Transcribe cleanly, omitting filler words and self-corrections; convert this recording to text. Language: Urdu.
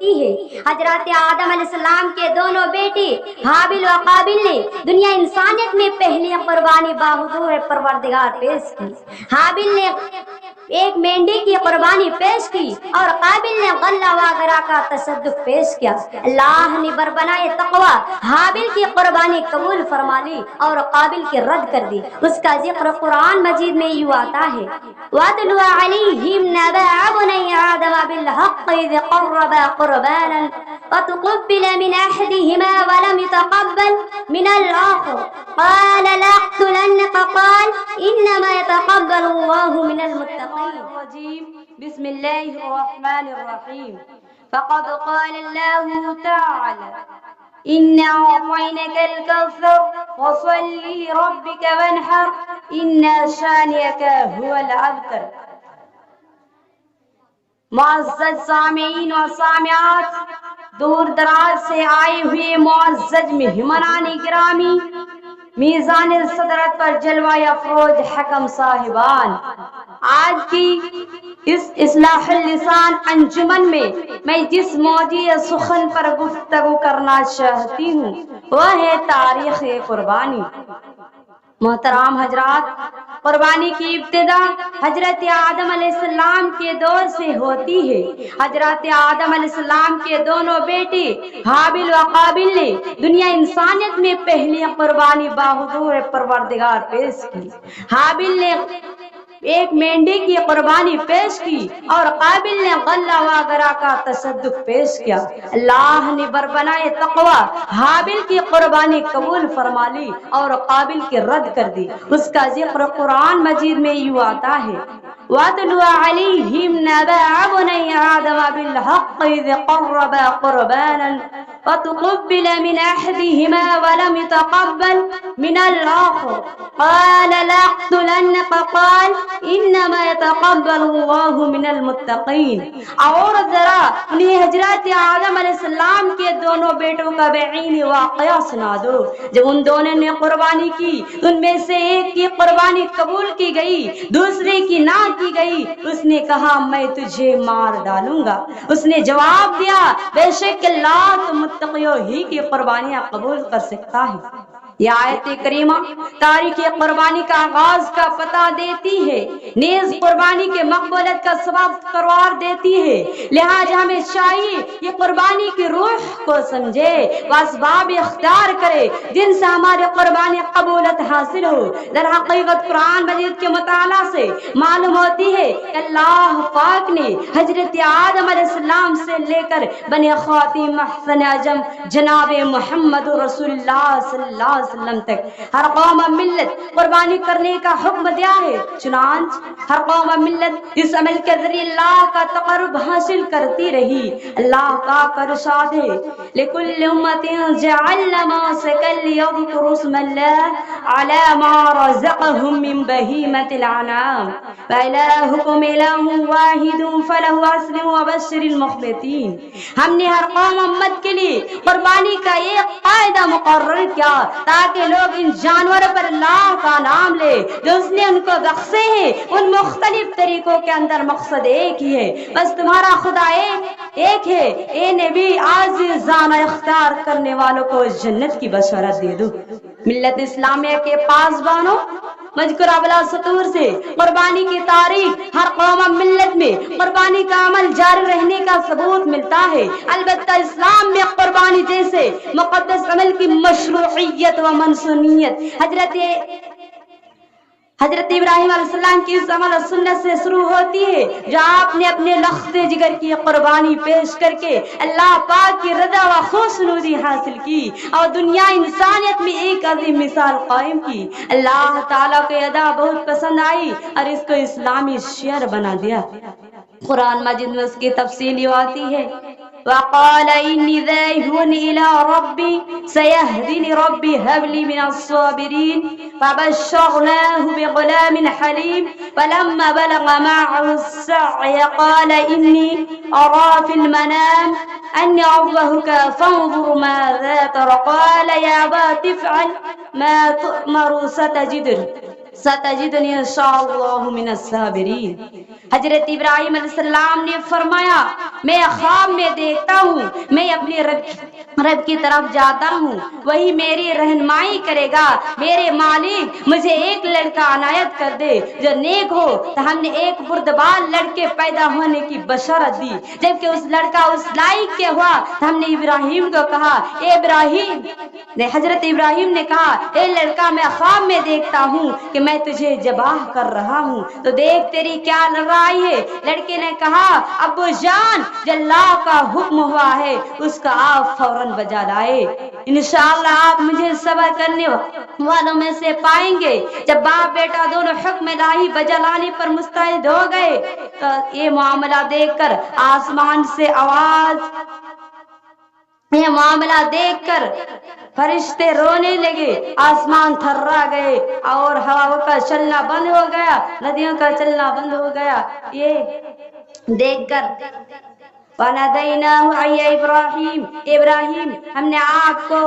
ہے۔ حضرت آدم علیہ السلام کے دونوں بیٹے حابل و قابل نے دنیا انسانیت میں پہلی قربانی بحضور پروردگار پیش کی۔ حابل نے ایک مینڈی کی قربانی پیش کی اور قابل نے غلہ وغیرہ کا تصدق پیش کیا۔ اللہ نے بربنائے تقوی حابل کی قربانی قبول فرما لی اور قابل کی رد کر دی۔ اس کا ذکر قرآن مجید میں یوں آتا ہے وَاتْلُ عَلَيْهِمْ نَبَأَ ابْنَيْ آدَمَ بِالْحَقِّ إِذْ قَرَّبَا قُرْبَانًا فَتُقُبِّلَ مِنْ أَحَدِهِمَا وَلَمْ يُتَقَبَّلْ مِنَ الْآخَرِ قَالَ لَأَقْتُلَنَّكَ قَالَ إِنَّمَا يَتَقَبَّلُ اللَّهُ مِنَ الْمُتَّقِينَ۔ بسم الله الرحمن الرحيم فقد قال الله تعالى إِنَّا أَعْطَيْنَاكَ الْكَوْثَرَ فَصَلِّ لِرَبِّكَ وَانْحَرْ إِنَّ شَانِئَكَ هُوَ الْأَبْتَرُ۔ معزز سامعین و سامعات، دور دراز سے آئے ہوئے معزز مہمانان گرامی، میزان صدرت پر جلوہ افروز حکم صاحبان، آج کی اس اصلاح اللسان انجمن میں جس موضوع سخن پر گفتگو کرنا چاہتی ہوں وہ ہے تاریخ قربانی۔ محترام حضرات، قربانی کی ابتدا حضرت آدم علیہ السلام کے دور سے ہوتی ہے۔ حضرت آدم علیہ السلام کے دونوں بیٹے حابل و قابل نے دنیا انسانیت میں پہلی قربانی بحضور پروردگار پیش کی۔ حابل نے ایک مینڈی کی قربانی پیش کی اور قابل نے غلہ وغیرہ کا تصدق پیش کیا۔ اللہ نے بربنائے تقوی حابل کی قربانی قبول فرما لی اور قابل کی رد کر دی۔ اس کا ذکر قرآن مجید میں یوں آتا ہے وَاتْلُ عَلَيْهِمْ نَبَأَ ابْنَيْ آدَمَ بِالْحَقِّ إِذْ قَرَّبَا قُرْبَانًا فَتُقُبِّلَ مِنْ أَحَدِهِمَا وَلَمْ يُتَقَبَّلْ مِنَ الْآخَرِ قَالَ لَأَقْتُلَنَّكَ قَالَ إِنَّمَا يَتَقَبَّلُ اللَّهُ مِنَ الْمُتَّقِينَ۔ اور ذرا انہیں حضرت آدم علیہ السلام کے دونوں بیٹوں کا بعینی واقعہ سنا دو۔ جب ان دونوں نے قربانی کی ان میں سے ایک کی قربانی قبول کی گئی، دوسرے کی نہ کی گئی۔ اس نے کہا میں تجھے مار ڈالوں گا۔ اس نے جواب دیا بے شک اللہ تو متقیوں ہی کی قربانیاں قبول کر سکتا ہے۔ یہ آیت کریمہ تاریخ قربانی کا آغاز کا پتہ دیتی ہے، نیز قربانی کے مقبولیت کا سبب قرار دیتی ہے۔ لہٰذا ہمیں چاہیے یہ قربانی کی روح کو سمجھے، وہ اسباب اختیار کرے جن سے ہماری قربانی قبولیت حاصل ہو۔ در حقیقت قرآن مجید کے مطالعہ سے معلوم ہوتی ہے کہ اللہ پاک نے حضرت آدم علیہ السلام سے لے کر بنی خاتم محسن اعظم جناب محمد رسول اللہ صلی اللہ علیہ وسلم تک ہر قوم و ملت قربانی کرنے کا حکم دیا ہے۔ چنانچہ ہر قوم و ملت اس عمل کے ذریعے اللہ کا تقرب حاصل کرتی رہی۔ اللہ کا ارشاد ہے لِكُلِّ أُمَّةٍ جَعَلْنَا مَنسَكًا لِيَذْكُرُوا اسْمَ اللَّهِ عَلَى مَا رَزَقَهُم مِّن بَهِيمَةِ الْأَنْعَامِ وَإِلَٰهُكُمْ إِلَٰهٌ وَاحِدٌ فَلَهُ أَسْلِمُوا وَبَشِّرِ الْمُخْبِتِينَ۔ ہم نے ہر قوم امت کے لیے قربانی کا ایک قاعدہ مقرر کیا تاکہ لوگ ان جانوروں پر اللہ کا نام لے جو اس نے ان کو بخشے ہیں۔ ان مختلف طریقوں کے اندر مقصد ایک ہی ہے، بس تمہارا خدا ایک ہے۔ اے نبی عاجزانہ اختیار کرنے والوں کو جنت کی بشارت دے دو۔ ملت اسلامیہ کے پاسبانوں، مذکورہ بلا سطور سے قربانی کی تاریخ ہر قوم و ملت میں قربانی کا عمل جاری رہنے کا ثبوت ملتا ہے۔ البتہ اسلام میں قربانی جیسے مقدس عمل کی مشروعیت و منسونیت حضرت ابراہیم علیہ السلام کی اس عمل و سنت سے شروع ہوتی ہے جو آپ نے اپنے لخت جگر کی قربانی پیش کر کے اللہ پاک کی رضا و خوشنودی حاصل کی اور دنیا انسانیت میں ایک عظیم مثال قائم کی۔ اللہ تعالیٰ کو ادا بہت پسند آئی اور اس کو اسلامی شعر بنا دیا۔ قرآن مجید میں اس کی تفصیل یہ آتی ہے وَقَالَ إِنِّي ذَاهِبٌ إِلَىٰ رَبِّي سَيَهْدِينِ رَبِّي هَبْ لِي مِنَ الصَّابِرِينَ فَبَشَّرْنَاهُ بِغُلَامٍ حَلِيمٍ فَلَمَّا بَلَغَ مَعَهُ السَّعْيَ قَالَ إِنِّي أَرَىٰ فِي الْمَنَامِ أَنِّي أَضْبَحُكَ فَانظُرْ مَاذَا تَرَىٰ قَالَ يَا أَبَتِ افْعَلْ مَا تُؤْمَرُ سَتَجِدُنِي ستجدنی انشاءاللہ من الصابرین۔ حضرت ابراہیم علیہ السلام نے فرمایا میں خواب میں دیکھتا ہوں میں اپنے رب کی طرف جاتا ہوں، وہی میری رہنمائی کرے گا۔ میرے مالک مجھے ایک لڑکا عنایت کر دے جو نیک ہو۔ تو ہم نے ایک بردبار لڑکے پیدا ہونے کی بشارت دی، جبکہ اس لڑکا اس لائق کے ہوا تو ہم نے ابراہیم کو کہا اے ابراہیم، حضرت ابراہیم نے کہا اے لڑکا میں خواب میں دیکھتا ہوں کہ میں تجھے ذبح کر رہا ہوں، تو دیکھ تیری کیا لڑائی ہے۔ لڑکے نے کہا ابو جان جو اللہ کا حکم ہوا ہے اس کا آپ فوراً بجا لائے، انشاءاللہ آپ مجھے صبر کرنے والوں میں سے پائیں گے۔ جب باپ بیٹا دونوں حکم الہی بجا لانے پر مستعد ہو گئے تو یہ معاملہ دیکھ کر آسمان سے آواز، یہ معاملہ دیکھ کر فرشتے رونے لگے، آسمان تھرا گئے اور ہوا کا چلنا بند ہو گیا، ندیوں کا چلنا بند ہو گیا۔ یہ دیکھ کر وَنَدَيْنَاهُ أَيَّ إِبْرَاهِيمُ، ابراہیم ہم نے آپ کو